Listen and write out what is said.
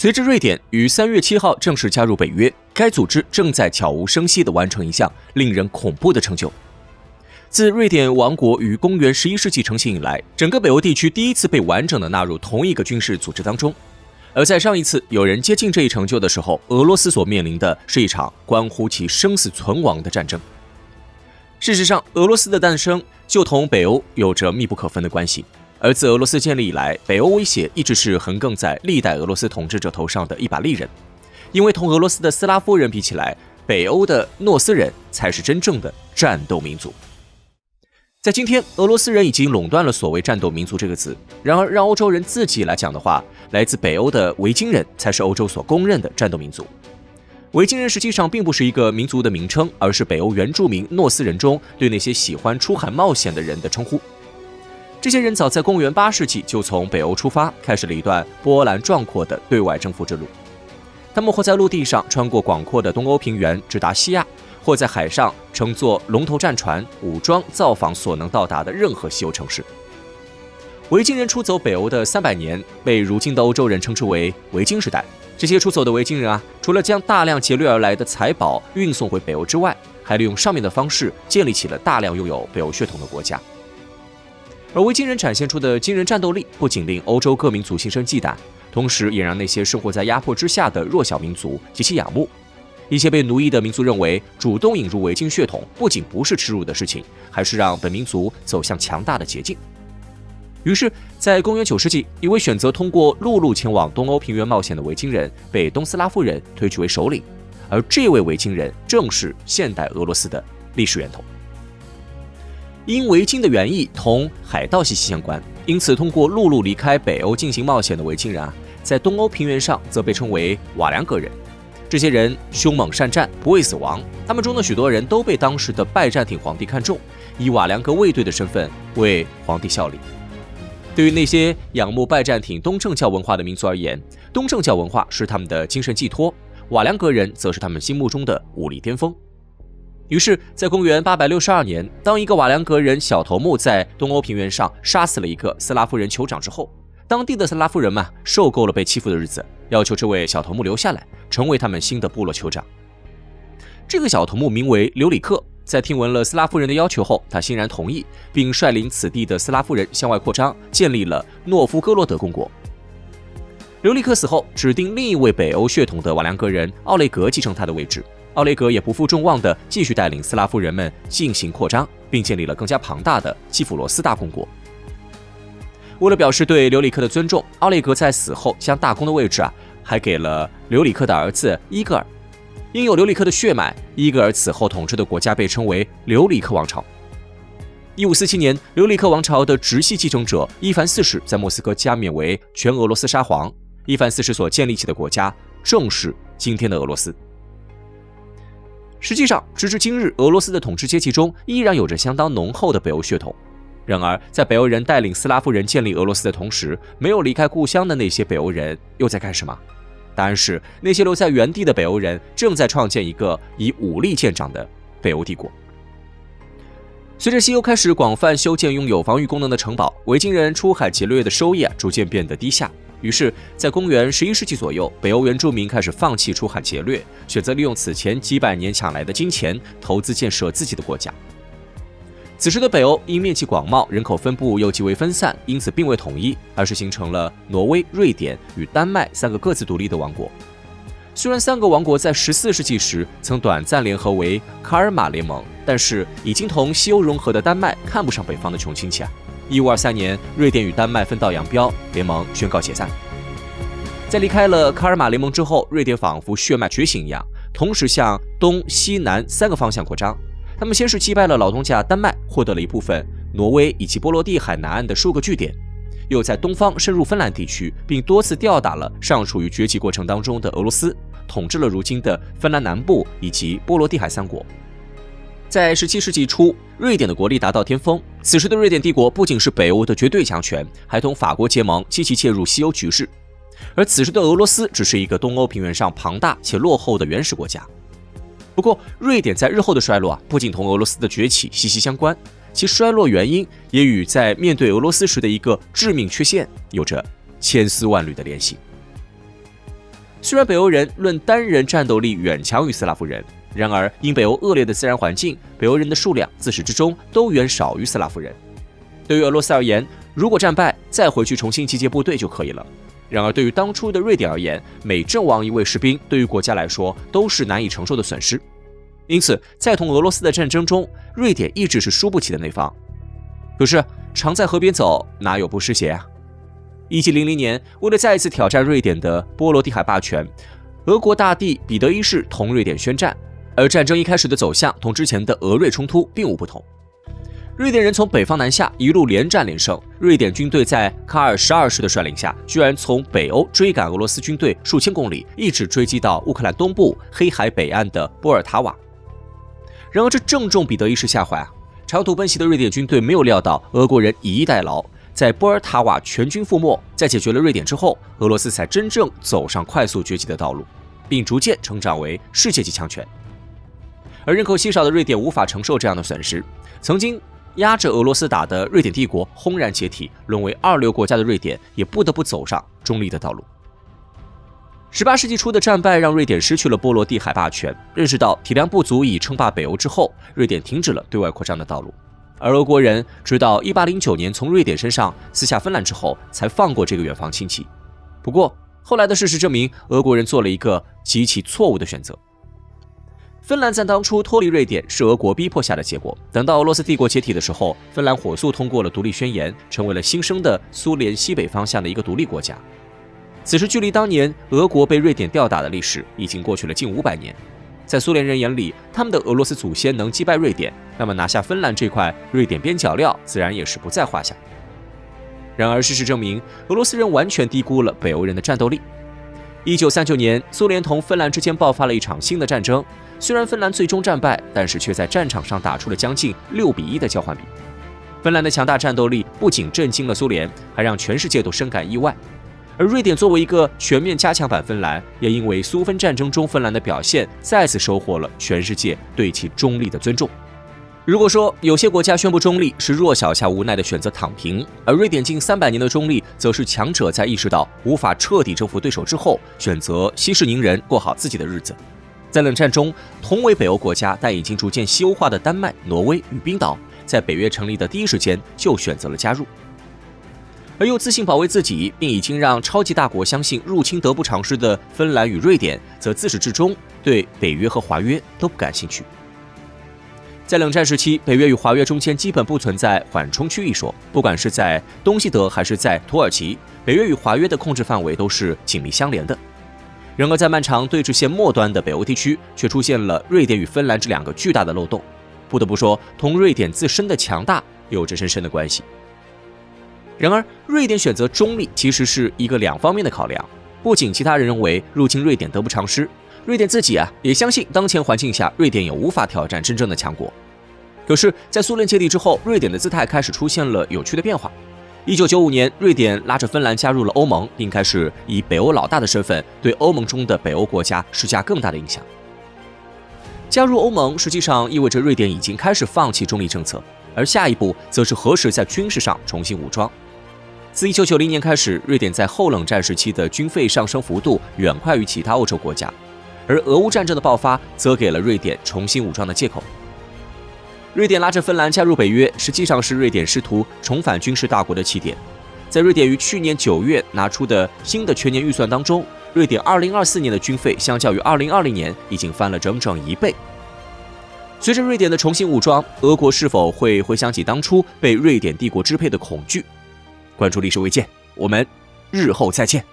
随着瑞典于3月7号正式加入北约，该组织正在悄无声息地完成一项令人恐怖的成就。自瑞典王国于公元11世纪成型以来，整个北欧地区第一次被完整地纳入同一个军事组织当中。而在上一次有人接近这一成就的时候，俄罗斯所面临的是一场关乎其生死存亡的战争。事实上，俄罗斯的诞生就同北欧有着密不可分的关系。而自俄罗斯建立以来，北欧威胁一直是横亘在历代俄罗斯统治者头上的一把利刃。因为同俄罗斯的斯拉夫人比起来，北欧的诺斯人才是真正的战斗民族。在今天，俄罗斯人已经垄断了所谓战斗民族这个词。然而，让欧洲人自己来讲的话，来自北欧的维京人才是欧洲所公认的战斗民族。维京人实际上并不是一个民族的名称，而是北欧原住民诺斯人中对那些喜欢出海冒险的人的称呼。这些人早在公元8世纪就从北欧出发，开始了一段波澜壮阔的对外征服之路。他们或在陆地上穿过广阔的东欧平原直达西亚，或在海上乘坐龙头战船，武装造访所能到达的任何西欧城市。维京人出走北欧的300年，被如今的欧洲人称之为维京时代。这些出走的维京人除了将大量劫掠而来的财宝运送回北欧之外，还利用上面的方式建立起了大量拥有北欧血统的国家。而维京人展现出的惊人战斗力，不仅令欧洲各民族心生忌惮，同时也让那些生活在压迫之下的弱小民族极其仰慕。一些被奴役的民族认为，主动引入维京血统不仅不是耻辱的事情，还是让本民族走向强大的捷径。于是，在公元9世纪，一位选择通过陆路前往东欧平原冒险的维京人被东斯拉夫人推举为首领，而这位维京人正是现代俄罗斯的历史源头。因维京的原意同海盗息息相关，因此通过陆路离开北欧进行冒险的维京人在东欧平原上则被称为瓦良格人。这些人凶猛善战，不畏死亡，他们中的许多人都被当时的拜占庭皇帝看中，以瓦良格卫队的身份为皇帝效力。对于那些仰慕拜占庭东正教文化的民族而言，东正教文化是他们的精神寄托，瓦良格人则是他们心目中的武力巅峰。于是，在公元862年，当一个瓦良格人小头目在东欧平原上杀死了一个斯拉夫人酋长之后，当地的斯拉夫人们受够了被欺负的日子，要求这位小头目留下来，成为他们新的部落酋长。这个小头目名为留里克，在听闻了斯拉夫人的要求后，他欣然同意，并率领此地的斯拉夫人向外扩张，建立了诺夫哥罗德公国。留里克死后，指定另一位北欧血统的瓦良格人奥雷格继承他的位置。奥雷格也不负众望地继续带领斯拉夫人们进行扩张，并建立了更加庞大的基辅罗斯大公国。为了表示对留里克的尊重，奥雷格在死后将大公的位置还给了留里克的儿子伊戈尔。因有留里克的血脉，伊戈尔此后统治的国家被称为留里克王朝。1547年，留里克王朝的直系继承者伊凡四世在莫斯科加冕为全俄罗斯沙皇。伊凡四世所建立起的国家正是今天的俄罗斯。实际上，直至今日，俄罗斯的统治阶级中依然有着相当浓厚的北欧血统。然而，在北欧人带领斯拉夫人建立俄罗斯的同时，没有离开故乡的那些北欧人又在干什么？答案是，那些留在原地的北欧人正在创建一个以武力见长的北欧帝国。随着西欧开始广泛修建拥有防御功能的城堡，维京人出海劫掠的收益逐渐变得低下。于是，在公元11世纪左右，北欧原住民开始放弃出海劫掠，选择利用此前几百年抢来的金钱投资建设自己的国家。此时的北欧因面积广袤，人口分布又极为分散，因此并未统一，而是形成了挪威、瑞典与丹麦3个各自独立的王国。虽然3个王国在14世纪时曾短暂联合为卡尔马联盟，但是已经同西欧融合的丹麦看不上北方的穷亲戚1523年，瑞典与丹麦分道扬镳，联盟宣告解散。在离开了卡尔马联盟之后，瑞典仿佛血脉觉醒一样，同时向东西南3个方向扩张。他们先是击败了老东家丹麦，获得了一部分挪威以及波罗的海南岸的数个据点，又在东方深入芬兰地区，并多次吊打了尚处于崛起过程当中的俄罗斯，统治了如今的芬兰南部以及波罗的海3国。在17世纪初，瑞典的国力达到巅峰。此时的瑞典帝国不仅是北欧的绝对强权，还同法国结盟，积极介入西欧局势。而此时的俄罗斯只是一个东欧平原上庞大且落后的原始国家。不过，瑞典在日后的衰落不仅同俄罗斯的崛起息息相关，其衰落原因也与在面对俄罗斯时的一个致命缺陷有着千丝万缕的联系。虽然北欧人论单人战斗力远强于斯拉夫人，然而因北欧恶劣的自然环境，北欧人的数量自始至终都远少于斯拉夫人。对于俄罗斯而言，如果战败，再回去重新集结部队就可以了。然而对于当初的瑞典而言，每阵亡一位士兵对于国家来说都是难以承受的损失。因此，在同俄罗斯的战争中，瑞典一直是输不起的那方。可是常在河边走，哪有不湿鞋啊？1700年，为了再一次挑战瑞典的波罗的海霸权，俄国大帝彼得一世同瑞典宣战，而战争一开始的走向同之前的俄瑞冲突并无不同。瑞典人从北方南下，一路连战连胜。瑞典军队在卡尔12世的率领下，居然从北欧追赶俄罗斯军队数千公里，一直追击到乌克兰东部黑海北岸的波尔塔瓦。然而这正中彼得一世下怀啊！长途奔袭的瑞典军队没有料到俄国人以逸待劳，在波尔塔瓦全军覆没。在解决了瑞典之后，俄罗斯才真正走上快速崛起的道路，并逐渐成长为世界级强权。而人口稀少的瑞典无法承受这样的损失，曾经压着俄罗斯打的瑞典帝国轰然解体，沦为二流国家的瑞典也不得不走上中立的道路。18世纪初的战败让瑞典失去了波罗的海霸权，认识到体量不足以称霸北欧之后，瑞典停止了对外扩张的道路。而俄国人直到1809年从瑞典身上撕下芬兰之后，才放过这个远房亲戚。不过后来的事实证明，俄国人做了一个极其错误的选择。芬兰在当初脱离瑞典是俄国逼迫下的结果，等到俄罗斯帝国解体的时候，芬兰火速通过了独立宣言，成为了新生的苏联西北方向的一个独立国家。此时距离当年俄国被瑞典吊打的历史已经过去了近500年，在苏联人眼里，他们的俄罗斯祖先能击败瑞典，那么拿下芬兰这块瑞典边角料自然也是不在话下。然而事实证明，俄罗斯人完全低估了北欧人的战斗力。1939年，苏联同芬兰之间爆发了一场新的战争，虽然芬兰最终战败，但是却在战场上打出了将近6-1的交换比。芬兰的强大战斗力不仅震惊了苏联，还让全世界都深感意外。而瑞典作为一个全面加强版芬兰，也因为苏芬战争中芬兰的表现，再次收获了全世界对其中立的尊重。如果说有些国家宣布中立是弱小下无奈的选择躺平，而瑞典近300年的中立，则是强者在意识到无法彻底征服对手之后，选择息事宁人，过好自己的日子。在冷战中，同为北欧国家但已经逐渐西欧化的丹麦、挪威与冰岛，在北约成立的第一时间就选择了加入。而又自信保卫自己，并已经让超级大国相信入侵得不偿失的芬兰与瑞典，则自始至终对北约和华约都不感兴趣。在冷战时期，北约与华约中间基本不存在缓冲区一说，不管是在东西德还是在土耳其，北约与华约的控制范围都是紧密相连的。然而在漫长对峙线末端的北欧地区，却出现了瑞典与芬兰这2个巨大的漏洞，不得不说同瑞典自身的强大有着深深的关系。然而，瑞典选择中立其实是一个2方面的考量。不仅其他人认为入侵瑞典得不偿失，瑞典自己也相信当前环境下瑞典也无法挑战真正的强国。可是，在苏联解体之后，瑞典的姿态开始出现了有趣的变化。1995年，瑞典拉着芬兰加入了欧盟，并开始以北欧老大的身份对欧盟中的北欧国家施加更大的影响。加入欧盟实际上意味着瑞典已经开始放弃中立政策，而下一步则是何时在军事上重新武装。自1990年开始，瑞典在后冷战时期的军费上升幅度远快于其他欧洲国家，而俄乌战争的爆发则给了瑞典重新武装的借口。瑞典拉着芬兰加入北约，实际上是瑞典试图重返军事大国的起点。在瑞典于去年9月拿出的新的全年预算当中，瑞典2024年的军费相较于2020年已经翻了整整1倍。随着瑞典的重新武装，俄国是否会回想起当初被瑞典帝国支配的恐惧？关注历史未见，我们日后再见。